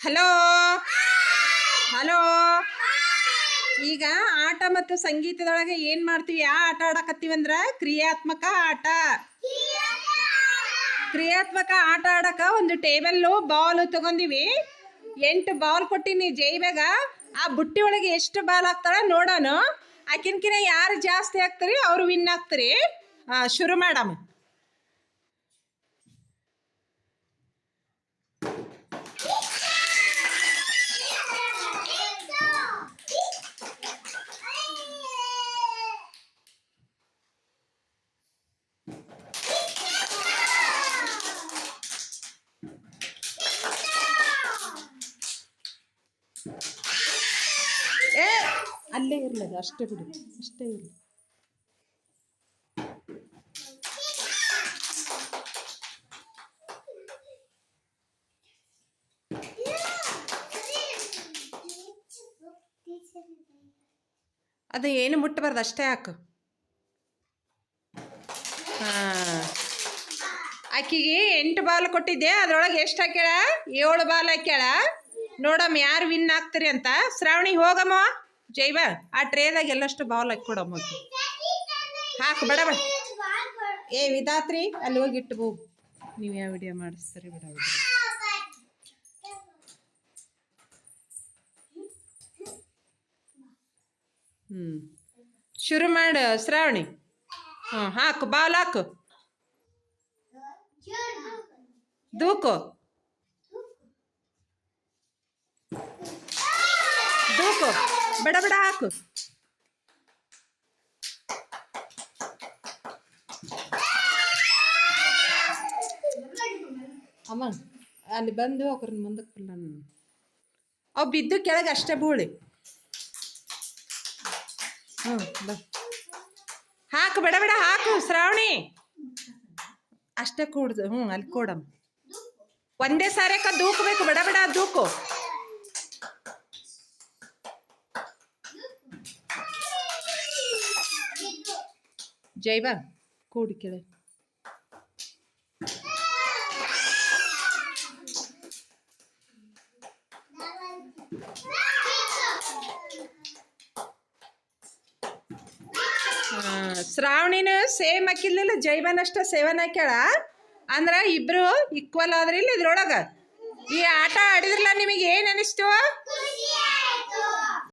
Hello hello. ಈಗ ಆಟ ಮತ್ತು ಸಂಗೀತದೊಳಗೆ ಏನು ಮಾಡ್ತೀವಿ? ಯಾವ ಆಟ ಆಡಕತ್ತೀವಂದ್ರ ಕ್ರಿಯಾತ್ಮಕ ಆಟ. ಕ್ರಿಯಾತ್ಮಕ ಆಟ ಆಡಕ ಒಂದು ಟೇಬಲ್ಲು ಬಾಲ್ ತಗೊಂಡಿವಿ. 8 ಬಾಲ್ ಕೊಟ್ಟಿನಿ ಜೈಬ್ಯಾಗ. ಆ ಬುಟ್ಟಿ ಒಳಗೆ ಎಷ್ಟು ಬಾಲ್ ಹಾಕ್ತಾರ ನೋಡೋಣ. ಆಕಿನ್ಕಿನ ಯಾರು ಜಾಸ್ತಿ ಹಾಕ್ತಾರಿ ಅವ್ರು ವಿನ್ ಆಗ್ತಾರಿ. ಶುರು ಮಾಡಮ್ಮ. ಅಲ್ಲೇ ಇರಲಿ, ಅದು ಅಷ್ಟೇ ಬಿಡು, ಅಷ್ಟೇ ಇರಲಿ. ಅದು ಏನು ಮುಟ್ಟಬಾರ್ದು, ಅಷ್ಟೇ ಹಾಕು. ಆಕಿಗೆ 8 ಬಾಲ್ ಕೊಟ್ಟಿದ್ದೆ, ಅದ್ರೊಳಗೆ ಎಷ್ಟು ಹಾಕ್ಯಾಳ? 7 ಬಾಲ್ ಹಾಕ್ಯಾಳ. ನೋಡಮ್ಮ ಯಾರು ವಿನ್ ಆಗ್ತೀರಿ ಅಂತ. ಶ್ರಾವಣಿ ಹೋಗಮ್ಮ. ಜೈವ ಆ ಟ್ರೇದಾಗ ಎಲ್ಲಷ್ಟು ಬಾಲ್ ಹಾಕಿ ಕೊಡಮ್ಮ. ಹಾಕು ಬೇಡ ಬೇಡ. ವಿಧಾತ್ರಿ ಅಲ್ಲಿ ಹೋಗಿ ಇಟ್ಟು ಹೋಗು. ನೀವು ಯಾವ ವಿಡಿಯೋ ಮಾಡಿಸ್ತೀರಿ ಬಿಡ. ಶುರು ಮಾಡು ಶ್ರಾವಣಿ. ಹಾಕು ಬಾಲ್ ಹಾಕು. ದೂಕು ದೂಕು, ಬಡ ಬಡ ಹಾಕು. ಅಮ್ಮ ಅಲ್ಲಿ ಬಂದು ಅವ್ರನ್ನ ಮುಂದಕ್ಕೆ ನಾನು ಅವು ಬಿದ್ದು ಕೆಳಗೆ ಅಷ್ಟೇ ಬೂಳಿ. ಹಾಕು ಬೇಡ ಬೇಡ ಹಾಕು ಶ್ರಾವಣಿ. ಅಷ್ಟೇ ಕೂಡ್ದು. ಅಲ್ಲಿ ಕೊಡಮ್ಮ. ಒಂದೇ ಸಾರಕ್ಕ ದೂಕಬೇಕು, ಬೇಡ ಬೇಡ ದೂಕು. ಜೈವ ಕೂಡಿ ಕೆಳಗೆ. ಶ್ರಾವಣಿನ ಸೇಮ್ ಹಾಕಿರ್ಲಿಲ್ಲ, ಜೈವನಷ್ಟ 7 ಹಾಕ್ಯಾಳ. ಅಂದ್ರೆ ಇಬ್ರು ಈಕ್ವಲ್ ಆದ್ರಿಲ್ಲ ಇದ್ರೊಳಗ. ಈ ಆಟ ಆಡಿದ್ರಲ್ಲ, ನಿಮಗೆ ಏನು ಅನಿಸ್ತು?